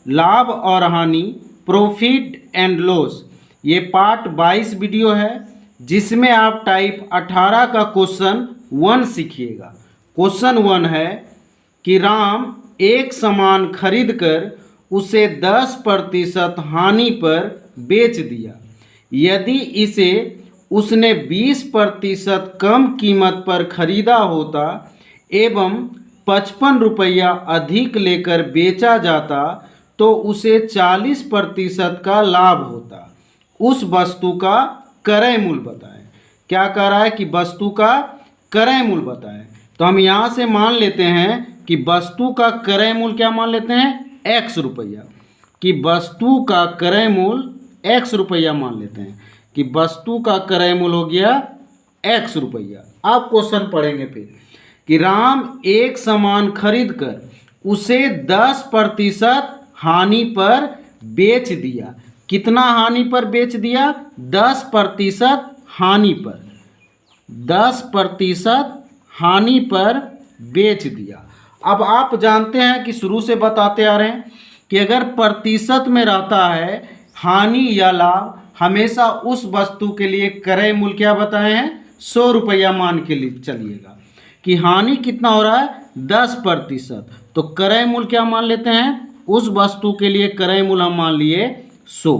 लाभ और हानि, प्रॉफिट एंड लॉस। ये पार्ट 22 वीडियो है जिसमें आप टाइप 18 का क्वेश्चन 1 सीखिएगा। क्वेश्चन 1 है कि राम एक सामान खरीद कर उसे 10% हानि पर बेच दिया। यदि इसे उसने 20% कम कीमत पर खरीदा होता एवं 55 रुपया अधिक लेकर बेचा जाता तो उसे 40% का लाभ होता। उस वस्तु का क्रय मूल्य बताएं। क्या कह रहा है कि वस्तु का क्रय मूल्य बताएं। तो हम यहाँ से मान लेते हैं कि वस्तु का क्रय मूल्य क्या मान लेते हैं, x रुपया। कि वस्तु का क्रय मूल्य x रुपया मान लेते हैं कि वस्तु का क्रय मूल्य हो गया x रुपया। अब क्वेश्चन पढ़ेंगे फिर कि राम एक सामान खरीद कर उसे 10% हानि पर बेच दिया। कितना हानि पर बेच दिया, 10% हानि पर, 10% हानि पर बेच दिया। अब आप जानते हैं कि शुरू से बताते आ रहे हैं कि अगर प्रतिशत में रहता है हानि या लाभ, हमेशा उस वस्तु के लिए क्रय मूल्य क्या बताए हैं, 100 रुपया मान के लिए चलिएगा। कि हानि कितना हो रहा है, 10%, तो क्रय मूल्य क्या मान लेते हैं, उस वस्तु के लिए क्रय मूल्य हम मान लिए 100।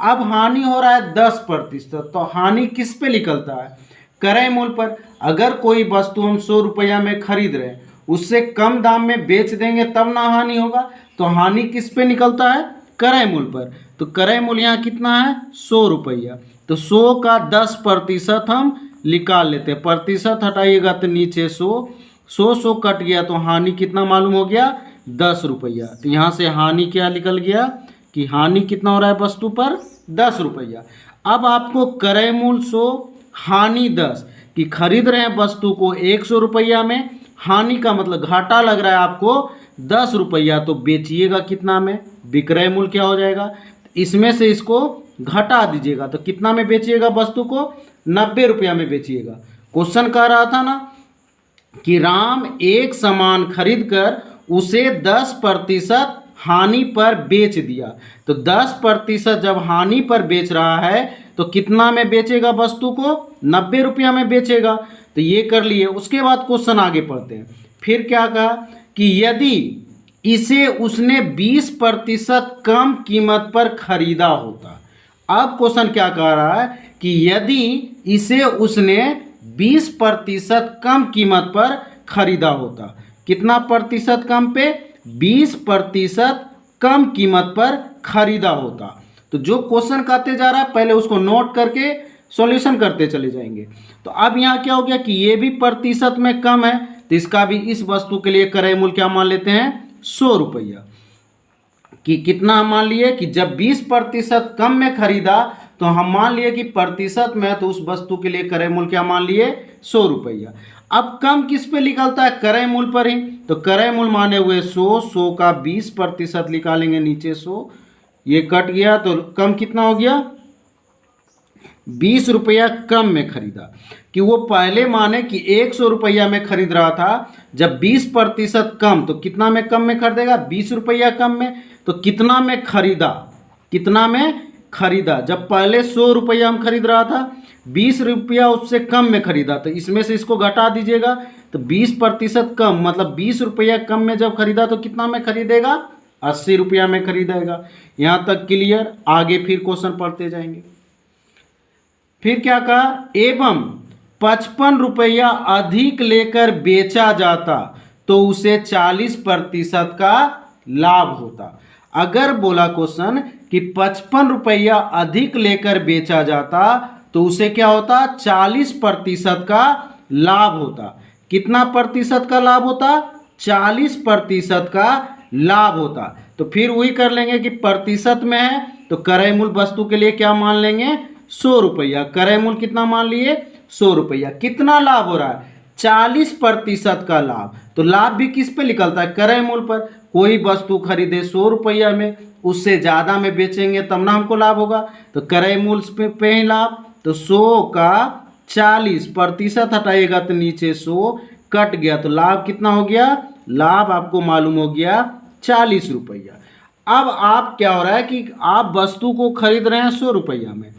अब हानि हो रहा है 10%, तो हानि किस पे निकलता है, क्रय मूल्य पर। अगर कोई वस्तु हम 100 रुपया में खरीद रहे हैं, उससे कम दाम में बेच देंगे तब ना हानि होगा। तो हानि किस पे निकलता है, क्रय मूल्य पर। तो क्रय मूल्य यहाँ कितना है, 100 रुपया। तो 100 का 10% हम निकाल लेते हैं। प्रतिशत हटाइएगा तो नीचे 100 कट गया तो हानि कितना मालूम हो गया, 10 रुपया। तो यहाँ से हानि क्या निकल गया कि हानि कितना हो रहा है वस्तु पर, 10 रुपया। अब आपको क्रय मूल्य 100, हानि 10, कि खरीद रहे हैं वस्तु को 100 रुपया में, हानि का मतलब घाटा लग रहा है आपको 10 रुपया, तो बेचिएगा कितना में, विक्रय मूल्य क्या हो जाएगा, इसमें से इसको घटा दीजिएगा। तो कितना में बेचिएगा वस्तु को, 90 रुपया में बेचिएगा। क्वेश्चन कह रहा था ना कि राम एक सामान खरीद कर उसे 10% हानि पर बेच दिया। तो 10% जब हानि पर बेच रहा है तो कितना में बेचेगा वस्तु को, 90 रुपया में बेचेगा। तो ये कर लिए। उसके बाद क्वेश्चन आगे पढ़ते हैं। फिर क्या कहा कि यदि इसे उसने 20% कम कीमत पर खरीदा होता। अब क्वेश्चन क्या कह रहा है कि यदि इसे उसने 20% कम कीमत पर खरीदा होता। कितना प्रतिशत कम पे, 20% कम कीमत पर खरीदा होता। तो जो क्वेश्चन कहते जा रहा है पहले उसको नोट करके सॉल्यूशन करते चले जाएंगे। तो अब यहाँ क्या हो गया कि ये भी प्रतिशत में कम है, तो इसका भी इस वस्तु के लिए क्रय मूल्य क्या मान लेते हैं, 100 रुपया। कि कितना मान लिए कि जब 20% कम में खरीदा तो हम मान लिए कि प्रतिशत में, तो उस वस्तु के लिए क्रय मूल्य क्या मान लिए, 100 रुपया। अब कम किस पे निकलता है, क्रय मूल्य पर ही। तो क्रय मूल्य माने हुए 100 का 20% निकालेंगे नीचे 100, ये कट गया तो कम कितना हो गया, 20 रुपया कम में खरीदा। कि वो पहले माने कि 100 रुपया में खरीद रहा था, जब 20% कम तो कितना में कम में खरीदेगा, 20 रुपया कम में। तो कितना में खरीदा, कितना में खरीदा, जब पहले 100 रुपया हम खरीद रहा था, 20 रुपया उससे कम में खरीदा। तो इसमें से इसको घटा दीजिएगा। तो 20% कम मतलब 20 रुपया कम में जब खरीदा तो कितना में खरीदेगा, 80 रुपया में खरीदेगा। यहाँ तक क्लियर। आगे फिर क्वेश्चन पढ़ते जाएंगे। फिर क्या कहा, एवं 55 रुपया अधिक लेकर बेचा जाता तो उसे 40% का लाभ होता। अगर बोला क्वेश्चन कि 55 रुपया अधिक लेकर बेचा जाता तो उसे क्या होता, 40% का लाभ होता। कितना प्रतिशत का लाभ होता, 40% का लाभ होता। तो फिर वही कर लेंगे कि प्रतिशत में है तो क्रय मूल्य वस्तु के लिए क्या मान लेंगे, 100 रुपया। क्रय मूल्य कितना मान लिए, 100 रुपया। कितना लाभ हो रहा है, 40% का लाभ। तो लाभ भी किस पे निकलता है, क्रय मूल्य पर। कोई वस्तु खरीदे 100 रुपया में, उससे ज़्यादा में बेचेंगे तब ना हमको लाभ होगा। तो क्रय मूल्य पे ही लाभ। तो 100 का 40% हटाइएगा तो नीचे 100 कट गया, तो लाभ कितना हो गया, लाभ आपको मालूम हो गया 40 रुपया। अब आप क्या हो रहा है कि आप वस्तु को खरीद रहे हैं 100 रुपया में,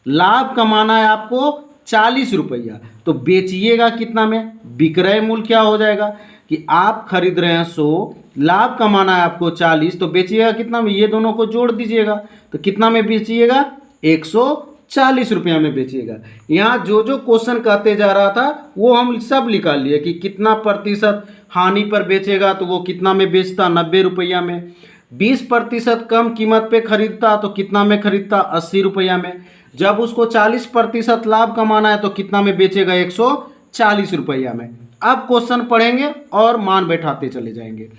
लाभ कमाना है आपको 40 रुपया, तो बेचिएगा कितना में? विक्रय मूल्य क्या हो जाएगा कि आप खरीद रहे हैं 100, लाभ कमाना है आपको 40, तो बेचिएगा कितना में? ये दोनों को जोड़ दीजिएगा, तो कितना में बेचिएगा? 140 रुपया में बेचिएगा। यहाँ जो जो क्वेश्चन कहते जा रहा था वो हम सब निकाल लिए कि कितना प्रतिशत हानि पर बेचेगा तो वो कितना में बेचता? 90 रुपया में। 20% कम कीमत पे खरीदता तो कितना में खरीदता? 80 रुपया में। जब उसको 40% लाभ कमाना है तो कितना में बेचेगा? 140 रुपया में। अब क्वेश्चन पढ़ेंगे और मान बैठाते चले जाएंगे।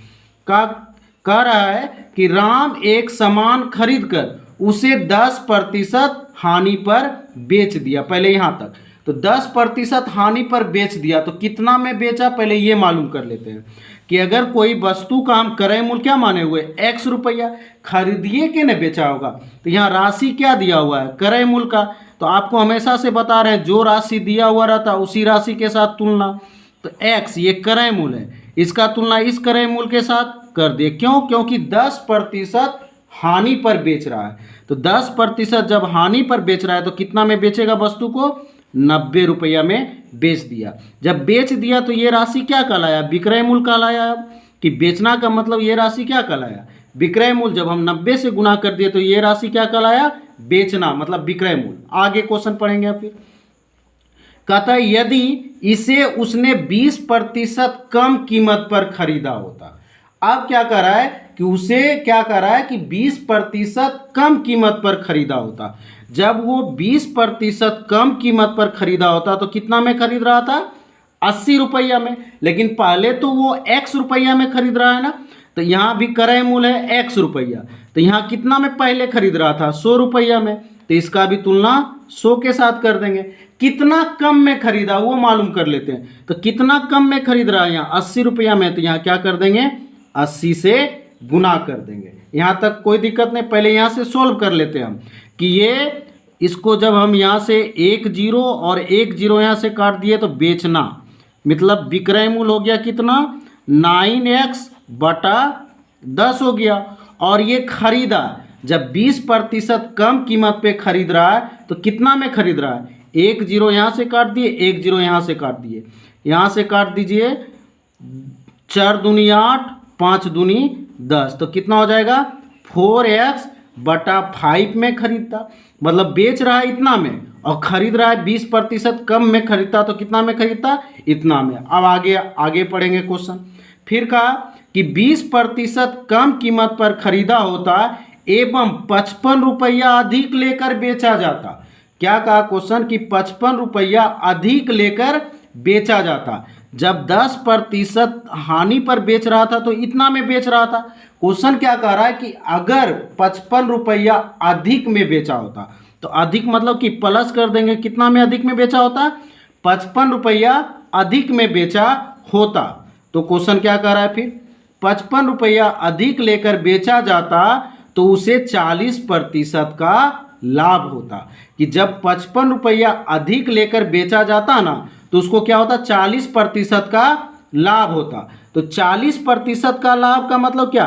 कह रहा है कि राम एक सामान खरीद कर उसे 10% हानि पर बेच दिया। पहले यहाँ तक तो 10% हानि पर बेच दिया तो कितना में बेचा? पहले ये मालूम कर लेते हैं कि अगर कोई वस्तु का हम क्रय मूल्य क्या माने हुए? x रुपया, खरीदिए के ने बेचा होगा, तो यहाँ राशि क्या दिया हुआ है? क्रय मूल्य का। तो आपको हमेशा से बता रहे हैं जो राशि दिया हुआ रहता उसी राशि के साथ तुलना। तो x ये क्रय मूल्य है, इसका तुलना इस क्रय मूल्य के साथ कर दिए। क्यों? क्योंकि 10% हानि पर बेच रहा है, तो 10% जब हानि पर बेच रहा है तो कितना में बेचेगा वस्तु को? 90 रुपया में बेच दिया। जब बेच दिया तो ये राशि क्या कहलाया? विक्रय मूल्य कहलाया। कि बेचना का मतलब ये राशि क्या कहलाया? विक्रय मूल्य। जब हम 90 से गुना कर दिए तो ये राशि क्या कहलाया? बेचना मतलब विक्रय मूल्य। आगे क्वेश्चन पढ़ेंगे आप। फिर कहता है यदि इसे उसने 20% कम कीमत पर खरीदा होता। अब क्या कर रहा है कि उसे क्या कर रहा है कि 20% कम कीमत पर खरीदा होता। जब वो 20% कम कीमत पर खरीदा होता तो कितना में खरीद रहा था? 80 रुपया में। लेकिन पहले तो वो x रुपया में खरीद रहा है ना, तो यहाँ भी क्रय मूल्य है x रुपया, तो यहाँ कितना में पहले खरीद रहा था? 100 रुपया में, तो इसका भी तुलना 100 के साथ कर देंगे। कितना कम में खरीदा वो मालूम कर लेते हैं। तो कितना कम में खरीद रहा है? यहाँ 80 रुपया में, तो यहाँ क्या कर देंगे? 80 से गुना कर देंगे। यहाँ तक कोई दिक्कत नहीं। पहले यहाँ से सोल्व कर लेते हैं हम कि ये इसको जब हम यहाँ से 1 जीरो और 1 जीरो यहाँ से काट दिए तो बेचना मतलब विक्रय मूल्य हो गया कितना? 9x बटा 10 हो गया। और ये खरीदा जब 20% कम कीमत पे खरीद रहा है तो कितना में खरीद रहा है? 1 जीरो यहाँ से काट दिए, 1 जीरो यहाँ से काट दिए, यहाँ से काट दीजिए। 4 दूनी 8, 5 दूनी 10, तो कितना हो जाएगा? 4x बटा 5 में खरीदता। मतलब बेच रहा है इतना में और खरीद रहा है 20% कम में खरीदता, तो कितना में खरीदता? इतना में। अब आगे पढ़ेंगे क्वेश्चन। फिर कहा कि 20% कम कीमत पर खरीदा होता एवं 55 रुपया अधिक लेकर बेचा जाता। क्या कहा क्वेश्चन? कि 55 रुपया अधिक लेकर बेचा जाता। जब 10% हानि पर बेच रहा था तो इतना में बेच रहा था। क्वेश्चन क्या कह रहा है कि अगर 55 रुपया अधिक में बेचा होता, तो अधिक मतलब कि प्लस कर देंगे। कितना में अधिक में बेचा होता? 55 रुपया अधिक में बेचा होता। तो क्वेश्चन क्या कह रहा है फिर? 55 रुपया अधिक लेकर बेचा जाता तो उसे 40% का लाभ होता। कि जब 55 रुपया अधिक लेकर बेचा जाता ना तो उसको क्या होता? 40% का लाभ होता। तो 40% का लाभ का मतलब क्या?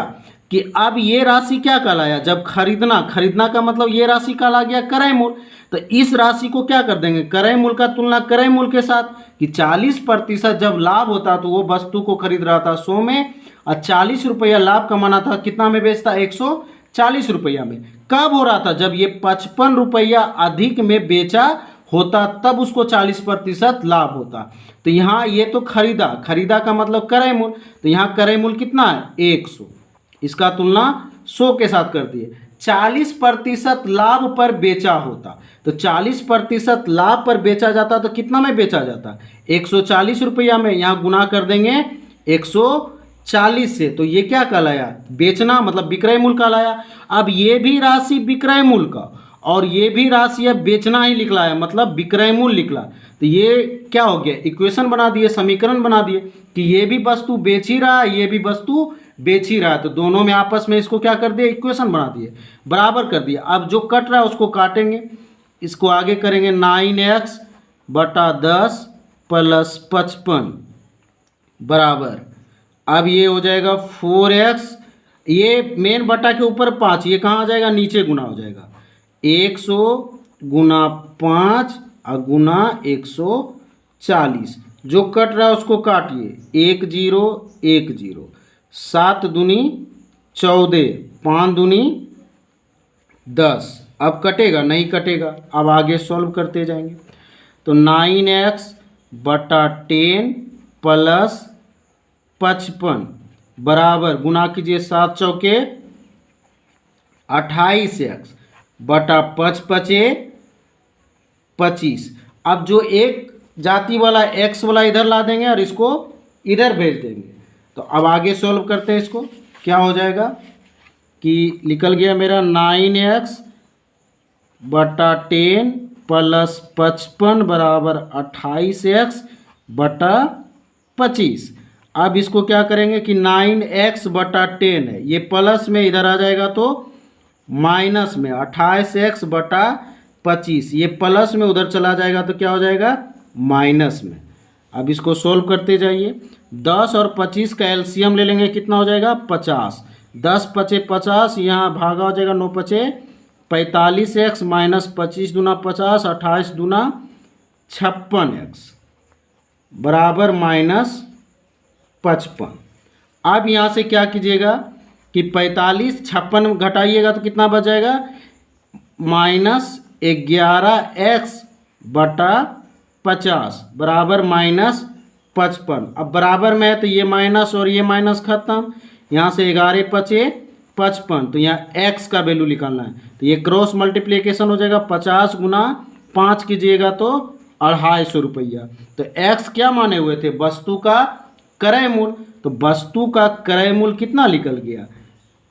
कि अब ये राशि क्या कहलाया? जब खरीदना का मतलब ये राशि कहला गया क्रय मूल्य। तो इस राशि को क्या कर देंगे? क्रय मूल्य का तुलना क्रय मूल्य के साथ। कि 40% जब लाभ होता तो वो वस्तु को खरीद रहा था 100 में और 40 रुपया लाभ कमाना था, कितना में बेचता? 140 रुपया में। कब हो रहा था? जब ये 55 रुपया अधिक में बेचा होता तब उसको 40% लाभ होता। तो यहाँ ये तो खरीदा का मतलब क्रय मूल्य, तो यहाँ क्रय मूल्य कितना है? 100। इसका तुलना 100 के साथ कर दिए। 40% लाभ पर बेचा होता, तो 40% लाभ पर बेचा जाता तो कितना में बेचा जाता? 140 रुपया में। यहाँ गुना कर देंगे 140 से, तो ये क्या कहलाया? बेचना मतलब विक्रय मूल्य कहलाया। अब ये भी राशि विक्रय मूल्य का और ये भी राशि अब बेचना ही निकला है, मतलब विक्रय मूल्य निकला। तो ये क्या हो गया? इक्वेशन बना दिए, समीकरण बना दिए कि ये भी वस्तु बेच ही रहा है, ये भी वस्तु बेच ही रहा है। तो दोनों में आपस में इसको क्या कर दिया? इक्वेशन बना दिए, बराबर कर दिया। अब जो कट रहा है उसको काटेंगे, इसको आगे करेंगे 9x बटा 10 प्लस 55 बराबर। अब ये हो जाएगा 4x ये मेन बटा के ऊपर 5, ये कहाँ आ जाएगा, नीचे गुना हो जाएगा। 100 गुना 5 और गुना 140, जो कट रहा है उसको काटिए। 1 0 1 0, 7 दूनी 14, 5 दूनी 10। अब कटेगा, नहीं कटेगा। अब आगे सॉल्व करते जाएंगे। तो 9x बटा 10 प्लस 55 बराबर, गुना कीजिए 7 चौके 28x बटा 5 पचे 25। अब जो एक जाति वाला x वाला इधर ला देंगे और इसको इधर भेज देंगे। तो अब आगे सॉल्व करते हैं इसको। क्या हो जाएगा कि निकल गया मेरा 9x बटा 10 प्लस 55 बराबर 28x बटा 25। अब इसको क्या करेंगे कि 9x बटा 10 है, ये प्लस में इधर आ जाएगा तो माइनस में 28x बटा 25, ये प्लस में उधर चला जाएगा तो क्या हो जाएगा, माइनस में। अब इसको सोल्व करते जाइए। 10 और 25 का एलसीएम ले लेंगे, कितना हो जाएगा 50। 10 पचे 50, यहाँ भागा हो जाएगा 9 पचे 45x माइनस 25 दूना 50, 28 दूना 56x बराबर माइनस 55। अब यहाँ से क्या कीजिएगा कि 45 56 घटाइएगा तो कितना बच जाएगा, माइनस 11x बटा 50 बराबर माइनस 55। अब बराबर में है तो ये माइनस और ये माइनस खत्म, यहाँ से 11 पचे 55, तो यहाँ x का वैल्यू निकालना है। तो ये क्रॉस मल्टीप्लिकेशन हो जाएगा, 50 गुना 5 कीजिएगा तो 250 रुपया। तो x क्या माने हुए थे, वस्तु का क्रय मूल। तो वस्तु का क्रय मूल कितना निकल गया,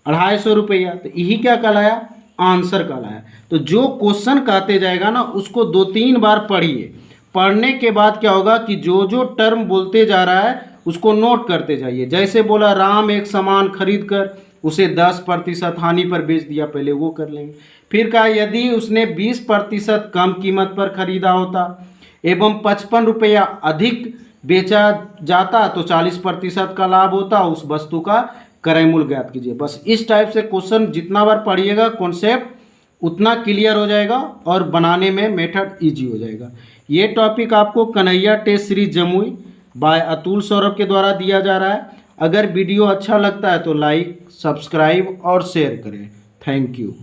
250 रुपया। तो यही क्या कहलाया, आंसर कहलाया। तो जो क्वेश्चन कहते जाएगा ना उसको 2-3 बार पढ़िए। पढ़ने के बाद क्या होगा कि जो जो टर्म बोलते जा रहा है उसको नोट करते जाइए। जैसे बोला राम एक सामान खरीद कर उसे 10% हानि पर बेच दिया, पहले वो कर लेंगे। फिर कहा यदि उसने 20% कम कीमत पर खरीदा होता एवं 55 रुपया अधिक बेचा जाता तो 40% का लाभ होता, उस वस्तु का क्रय मूल्य ज्ञात कीजिए। बस इस टाइप से क्वेश्चन जितना बार पढ़िएगा कॉन्सेप्ट उतना क्लियर हो जाएगा और बनाने में मेथड इजी हो जाएगा। ये टॉपिक आपको Kanhaiya test series Jamui by Atul Saurabh के द्वारा दिया जा रहा है। अगर वीडियो अच्छा लगता है तो लाइक, सब्सक्राइब और शेयर करें। Thank you.